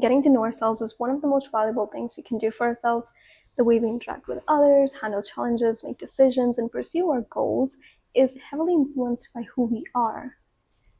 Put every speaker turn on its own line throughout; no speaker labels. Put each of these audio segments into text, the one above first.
Getting to know ourselves is one of the most valuable things we can do for ourselves. The way we interact with others, handle challenges, make decisions, and pursue our goals is heavily influenced by who we are.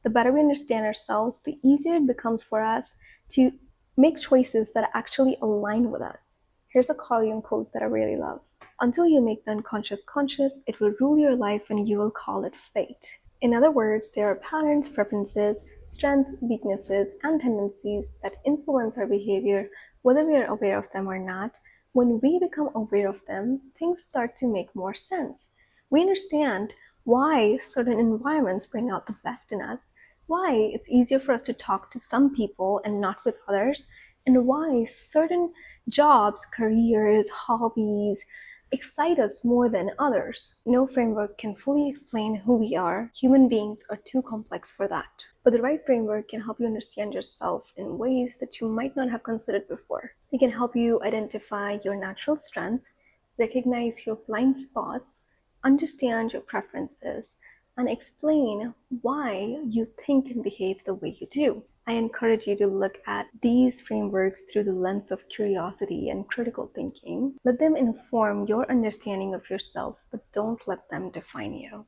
The better we understand ourselves, the easier it becomes for us to make choices that actually align with us. Here's a Carl Jung quote that I really love. Until you make the unconscious conscious, it will rule your life and you will call it fate. In other words, there are patterns, preferences, strengths, weaknesses, and tendencies that influence our behavior, whether we are aware of them or not. When we become aware of them, things start to make more sense. We understand why certain environments bring out the best in us, why it's easier for us to talk to some people and not with others, and why certain jobs, careers, hobbies excite us more than others. No framework can fully explain who we are. Human beings are too complex for that. But the right framework can help you understand yourself in ways that you might not have considered before. It can help you identify your natural strengths, recognize your blind spots, understand your preferences, and explain why you think and behave the way you do. I encourage you to look at these frameworks through the lens of curiosity and critical thinking. Let them inform your understanding of yourself, but don't let them define you.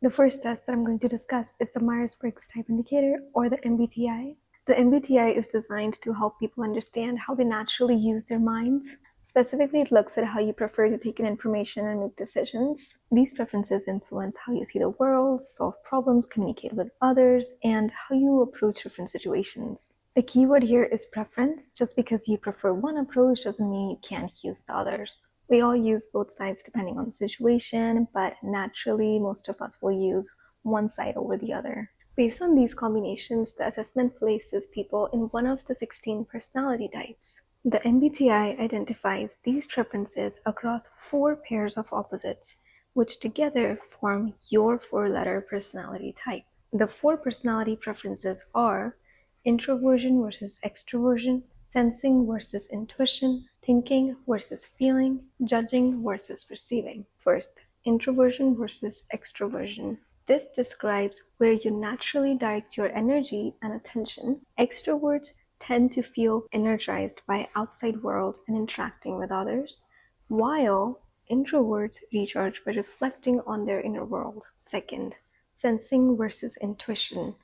The first test that I'm going to discuss is the Myers-Briggs Type Indicator, or the MBTI. The MBTI is designed to help people understand how they naturally use their minds. Specifically, it looks at how you prefer to take in information and make decisions. These preferences influence how you see the world, solve problems, communicate with others, and how you approach different situations. The keyword here is preference. Just because you prefer one approach doesn't mean you can't use the others. We all use both sides depending on the situation, but naturally, most of us will use one side over the other. Based on these combinations, the assessment places people in one of the 16 personality types. The MBTI identifies these preferences across 4 pairs of opposites, which together form your 4-letter personality type. The 4 personality preferences are introversion versus extroversion, sensing versus intuition, thinking versus feeling, judging versus perceiving. First, introversion versus extroversion. This describes where you naturally direct your energy and attention. Extroverts tend to feel energized by outside world and interacting with others, while introverts recharge by reflecting on their inner world. Second, sensing versus intuition.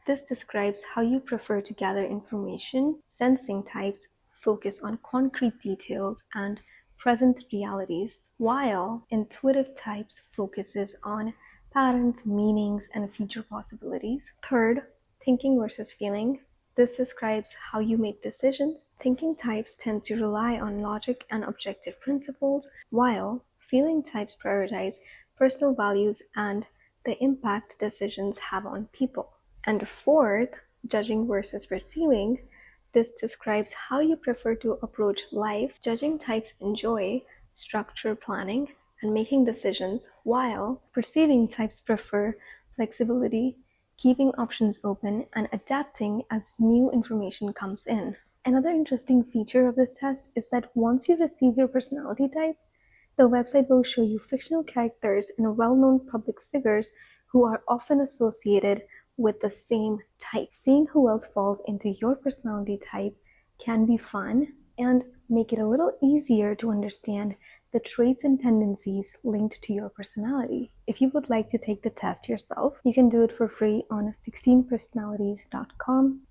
This describes how you prefer to gather information. Sensing types focus on concrete details and present realities, while intuitive types focuses on patterns, meanings, and future possibilities. Third, thinking versus feeling. This describes how you make decisions. Thinking types tend to rely on logic and objective principles, while feeling types prioritize personal values and the impact decisions have on people. And fourth, judging versus perceiving. This describes how you prefer to approach life. Judging types enjoy structure, planning, and making decisions, while perceiving types prefer flexibility, keeping options open, and adapting as new information comes in. Another interesting feature of this test is that once you receive your personality type, the website will show you fictional characters and well-known public figures who are often associated with the same type. Seeing who else falls into your personality type can be fun and make it a little easier to understand the traits and tendencies linked to your personality. If you would like to take the test yourself, you can do it for free on 16personalities.com.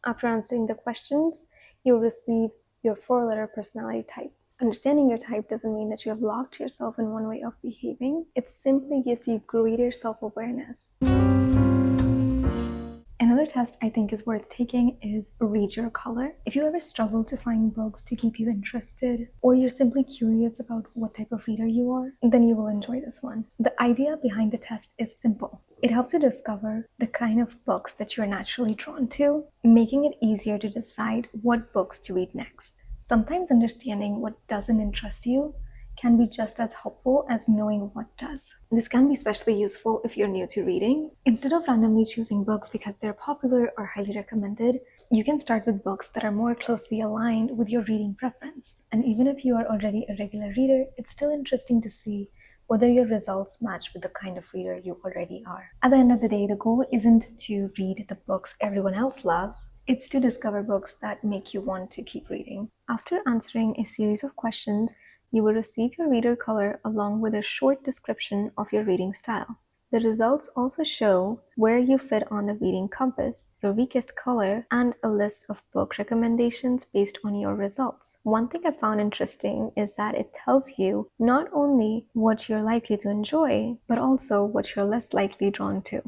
After answering the questions, you'll receive your 4-letter personality type. Understanding your type doesn't mean that you have locked yourself in one way of behaving. It simply gives you greater self-awareness. Another test I think is worth taking is Read Your Color. If you ever struggle to find books to keep you interested, or you're simply curious about what type of reader you are, then you will enjoy this one. The idea behind the test is simple. It helps you discover the kind of books that you're naturally drawn to, making it easier to decide what books to read next. Sometimes understanding what doesn't interest you can be just as helpful as knowing what does. This can be especially useful if you're new to reading. Instead of randomly choosing books because they're popular or highly recommended, you can start with books that are more closely aligned with your reading preference. And even if you are already a regular reader, it's still interesting to see whether your results match with the kind of reader you already are. At the end of the day, the goal isn't to read the books everyone else loves, it's to discover books that make you want to keep reading. After answering a series of questions, you will receive your reader color along with a short description of your reading style. The results also show where you fit on the reading compass, your weakest color, and a list of book recommendations based on your results. One thing I found interesting is that it tells you not only what you're likely to enjoy, but also what you're less likely drawn to.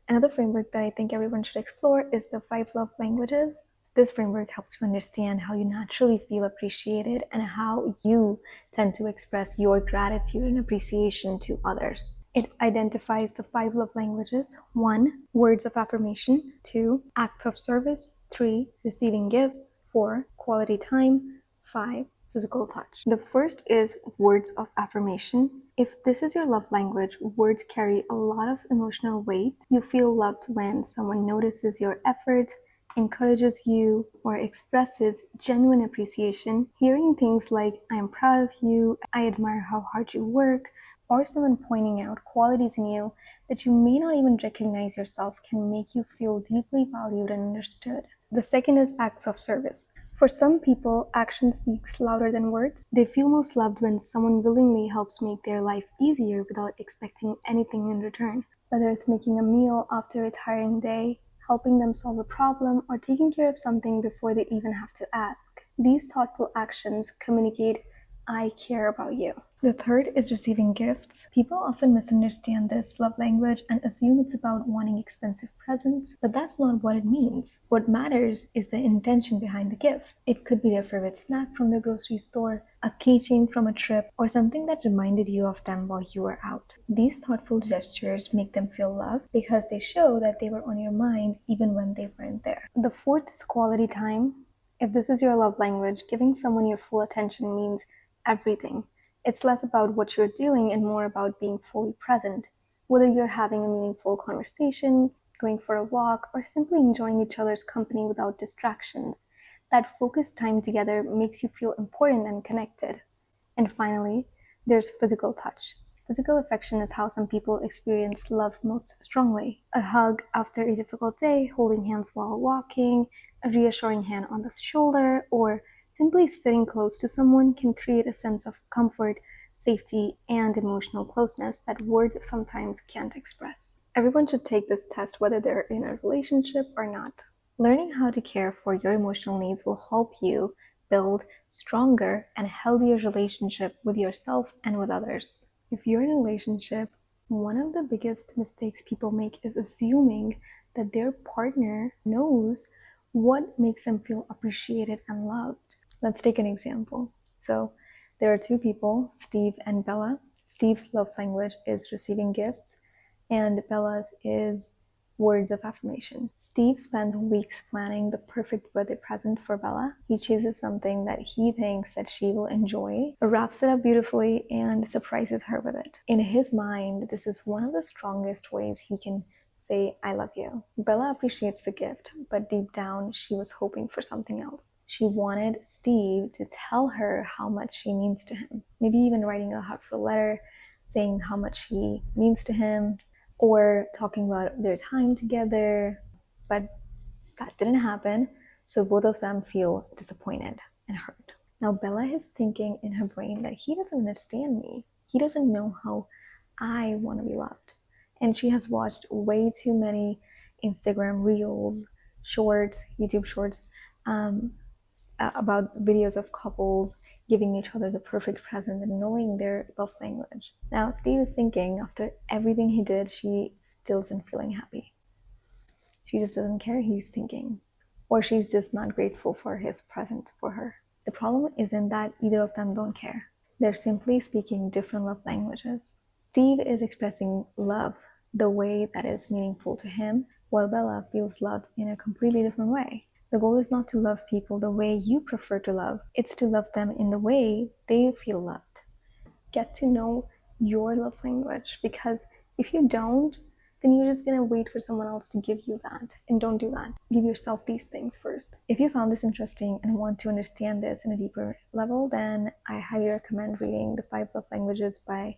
Another framework that I think everyone should explore is the 5 love languages. This framework helps you understand how you naturally feel appreciated and how you tend to express your gratitude and appreciation to others. It identifies the 5 love languages: 1. Words of affirmation; 2. Acts of service; 3. Receiving gifts; 4. Quality time; 5. Physical touch. The first is words of affirmation. If this is your love language, words carry a lot of emotional weight. You feel loved when someone notices your efforts, encourages you, or expresses genuine appreciation. Hearing things like, "I am proud of you," "I admire how hard you work," or someone pointing out qualities in you that you may not even recognize yourself can make you feel deeply valued and understood. The second is acts of service. For some people, action speaks louder than words. They feel most loved when someone willingly helps make their life easier without expecting anything in return. Whether it's making a meal after a tiring day, helping them solve a problem, or taking care of something before they even have to ask. These thoughtful actions communicate, "I care about you." The third is receiving gifts. People often misunderstand this love language and assume it's about wanting expensive presents, but that's not what it means. What matters is the intention behind the gift. It could be their favorite snack from the grocery store, a keychain from a trip, or something that reminded you of them while you were out. These thoughtful gestures make them feel loved because they show that they were on your mind even when they weren't there. The fourth is quality time. If this is your love language, giving someone your full attention means everything. It's less about what you're doing and more about being fully present. Whether you're having a meaningful conversation, going for a walk, or simply enjoying each other's company without distractions, that focused time together makes you feel important and connected. And finally, there's physical touch. Physical affection is how some people experience love most strongly. A hug after a difficult day, holding hands while walking, a reassuring hand on the shoulder, or simply sitting close to someone can create a sense of comfort, safety, and emotional closeness that words sometimes can't express. Everyone should take this test whether they're in a relationship or not. Learning how to care for your emotional needs will help you build stronger and healthier relationship with yourself and with others. If you're in a relationship, one of the biggest mistakes people make is assuming that their partner knows what makes them feel appreciated and loved. Let's take an example. So there are two people, Steve and Bella. Steve's love language is receiving gifts, and Bella's is words of affirmation. Steve spends weeks planning the perfect birthday present for Bella. He chooses something that he thinks that she will enjoy, wraps it up beautifully, and surprises her with it. In his mind, this is one of the strongest ways he can say, "I love you." Bella appreciates the gift, but deep down, she was hoping for something else. She wanted Steve to tell her how much she means to him. Maybe even writing a heartfelt letter saying how much she means to him, or talking about their time together. But that didn't happen, so both of them feel disappointed and hurt. Now Bella is thinking in her brain that he doesn't understand me. He doesn't know how I want to be loved. And she has watched way too many Instagram reels, shorts, YouTube shorts, about videos of couples giving each other the perfect present and knowing their love language. Now Steve is thinking after everything he did, she still isn't feeling happy. She just doesn't care, he's thinking. Or she's just not grateful for his present for her. The problem isn't that either of them don't care. They're simply speaking different love languages. Steve is expressing love the way that is meaningful to him, while Bella feels loved in a completely different way. The goal is not to love people the way you prefer to love, it's to love them in the way they feel loved. Get to know your love language, because if you don't, then you're just gonna wait for someone else to give you that. And don't do that. Give yourself these things first. If you found this interesting and want to understand this in a deeper level, then I highly recommend reading The 5 Love Languages by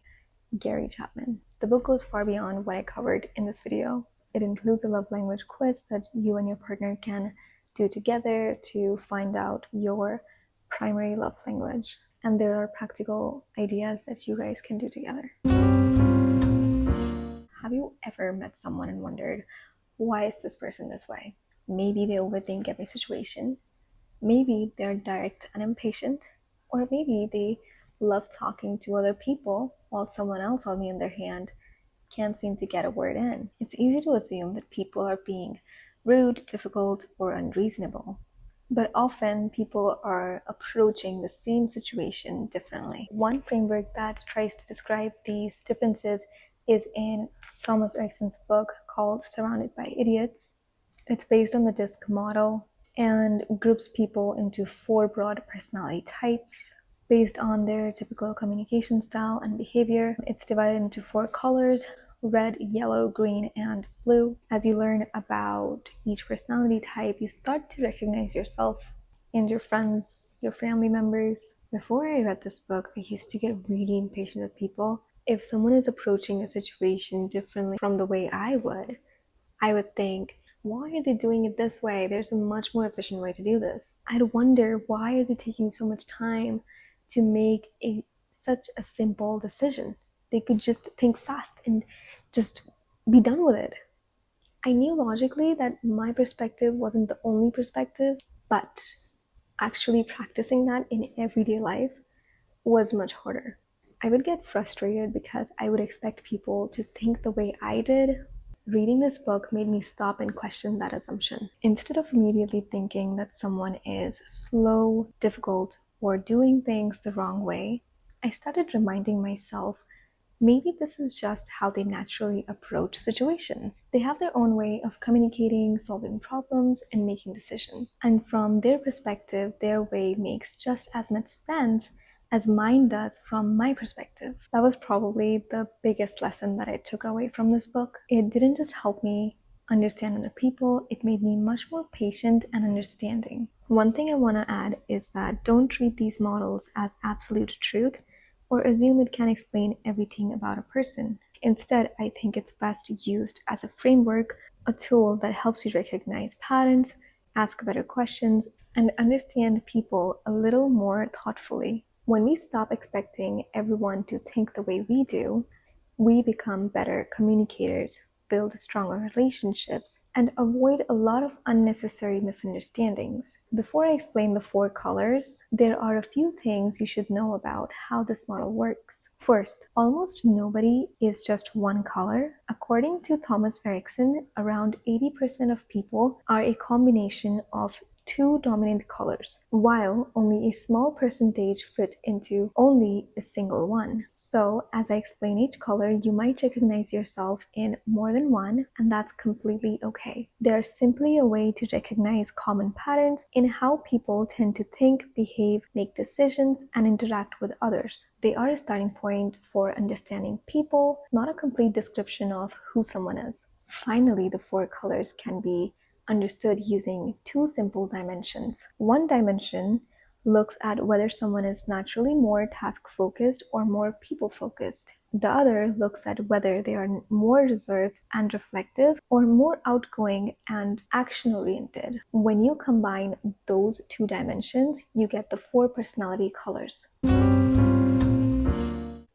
Gary Chapman. The book goes far beyond what I covered in this video. It includes a love language quiz that you and your partner can do together to find out your primary love language. And there are practical ideas that you guys can do together. Have you ever met someone and wondered, why is this person this way? Maybe they overthink every situation. Maybe they're direct and impatient. Or maybe they love talking to other people while someone else, on the other hand, can't seem to get a word in. It's easy to assume that people are being rude, difficult, or unreasonable. But often people are approaching the same situation differently. One framework that tries to describe these differences is in Thomas Erikson's book called Surrounded by Idiots. It's based on the DISC model and groups people into 4 broad personality types based on their typical communication style and behavior. It's divided into 4 colors: red, yellow, green, and blue. As you learn about each personality type, you start to recognize yourself and your friends, your family members. Before I read this book, I used to get really impatient with people. If someone is approaching a situation differently from the way I would think, why are they doing it this way? There's a much more efficient way to do this. I'd wonder, why are they taking so much time to make such a simple decision? They could just think fast and just be done with it. I knew logically that my perspective wasn't the only perspective, but actually practicing that in everyday life was much harder. I would get frustrated because I would expect people to think the way I did. Reading this book made me stop and question that assumption. Instead of immediately thinking that someone is slow, difficult, or doing things the wrong way, I started reminding myself, maybe this is just how they naturally approach situations. They have their own way of communicating, solving problems, and making decisions. And from their perspective, their way makes just as much sense as mine does from my perspective. That was probably the biggest lesson that I took away from this book. It didn't just help me understand other people, it made me much more patient and understanding. One thing I want to add is that don't treat these models as absolute truth or assume it can explain everything about a person. Instead, I think it's best used as a framework, a tool that helps you recognize patterns, ask better questions, and understand people a little more thoughtfully. When we stop expecting everyone to think the way we do, we become better communicators, build stronger relationships, and avoid a lot of unnecessary misunderstandings. Before I explain the 4 colors, there are a few things you should know about how this model works. First, almost nobody is just one color. According to Thomas Erikson, around 80% of people are a combination of 2 dominant colors, while only a small percentage fit into only a single one. So, as I explain each color, you might recognize yourself in more than one, and that's completely okay. They're simply a way to recognize common patterns in how people tend to think, behave, make decisions, and interact with others. They are a starting point for understanding people, not a complete description of who someone is. Finally, the 4 colors can be understood using 2 simple dimensions. One dimension looks at whether someone is naturally more task-focused or more people-focused. The other looks at whether they are more reserved and reflective or more outgoing and action-oriented. When you combine those 2 dimensions, you get the 4 personality colors.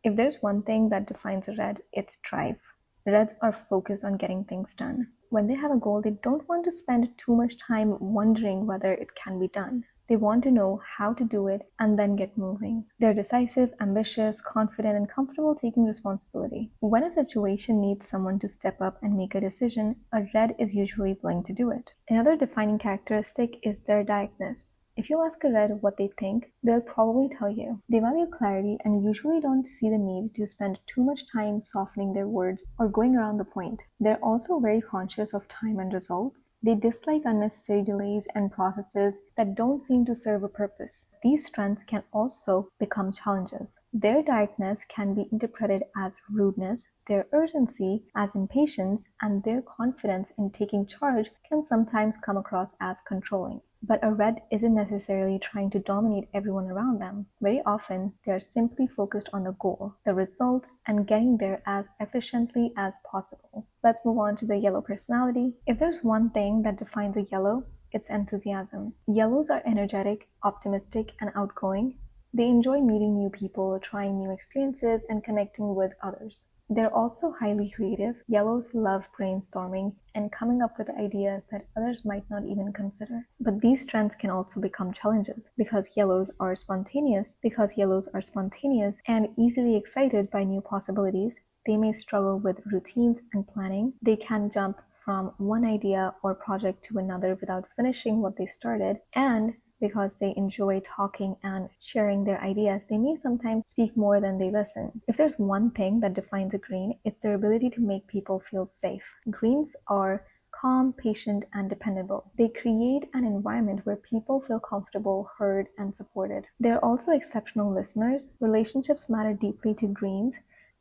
If there's one thing that defines a red, it's drive. Reds are focused on getting things done. When they have a goal, they don't want to spend too much time wondering whether it can be done. They want to know how to do it and then get moving. They're decisive, ambitious, confident, and comfortable taking responsibility. When a situation needs someone to step up and make a decision, a red is usually willing to do it. Another defining characteristic is their directness. If you ask a red what they think, they'll probably tell you. They value clarity and usually don't see the need to spend too much time softening their words or going around the point. They're also very conscious of time and results. They dislike unnecessary delays and processes that don't seem to serve a purpose. These strengths can also become challenges. Their directness can be interpreted as rudeness, their urgency as impatience, and their confidence in taking charge can sometimes come across as controlling. But a red isn't necessarily trying to dominate everyone around them. Very often, they are simply focused on the goal, the result, and getting there as efficiently as possible. Let's move on to the yellow personality. If there's one thing that defines a yellow, it's enthusiasm. Yellows are energetic, optimistic, and outgoing. They enjoy meeting new people, trying new experiences, and connecting with others. They're also highly creative. Yellows love brainstorming and coming up with ideas that others might not even consider. But these strengths can also become challenges because yellows are spontaneous. Because yellows are spontaneous and easily excited by new possibilities, they may struggle with routines and planning. They can jump from one idea or project to another without finishing what they started, and because they enjoy talking and sharing their ideas, they may sometimes speak more than they listen. If there's one thing that defines a green, it's their ability to make people feel safe. Greens are calm, patient, and dependable. They create an environment where people feel comfortable, heard, and supported. They're also exceptional listeners. Relationships matter deeply to greens.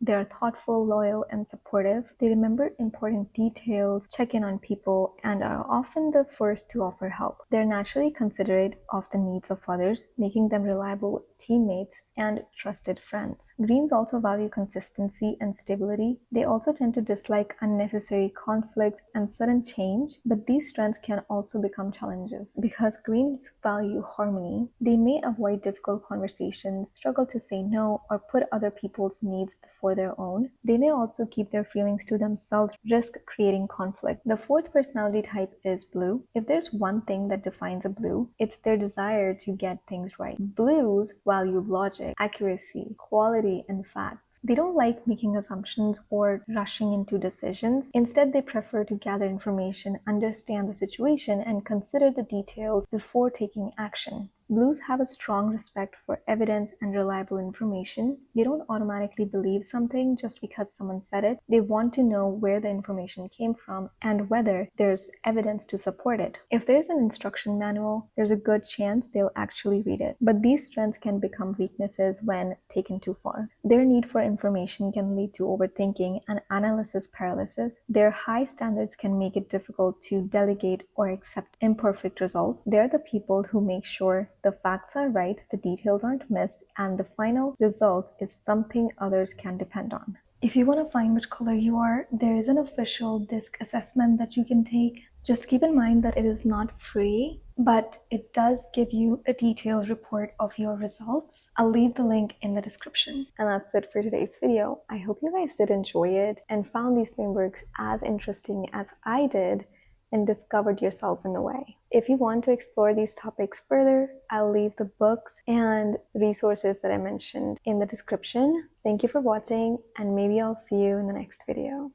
They're thoughtful, loyal, and supportive. They remember important details, check in on people, and are often the first to offer help. They're naturally considerate of the needs of others, making them reliable teammates and trusted friends. Greens also value consistency and stability. They also tend to dislike unnecessary conflict and sudden change, but these strengths can also become challenges. Because greens value harmony, they may avoid difficult conversations, struggle to say no, or put other people's needs before their own. They may also keep their feelings to themselves, risk creating conflict. The fourth personality type is blue. If there's one thing that defines a blue, it's their desire to get things right. Blues value logic, accuracy, quality, and facts. They don't like making assumptions or rushing into decisions. Instead, they prefer to gather information, understand the situation, and consider the details before taking action. Blues have a strong respect for evidence and reliable information. They don't automatically believe something just because someone said it. They want to know where the information came from and whether there's evidence to support it. If there's an instruction manual, there's a good chance they'll actually read it. But these strengths can become weaknesses when taken too far. Their need for information can lead to overthinking and analysis paralysis. Their high standards can make it difficult to delegate or accept imperfect results. They're the people who make sure the facts are right, the details aren't missed, and the final result is something others can depend on. If you want to find which color you are, there is an official DISC assessment that you can take. Just keep in mind that it is not free, but it does give you a detailed report of your results. I'll leave the link in the description. And that's it for today's video. I hope you guys did enjoy it and found these frameworks as interesting as I did and discovered yourself in the way. If you want to explore these topics further, I'll leave the books and resources that I mentioned in the description. Thank you for watching, and maybe I'll see you in the next video.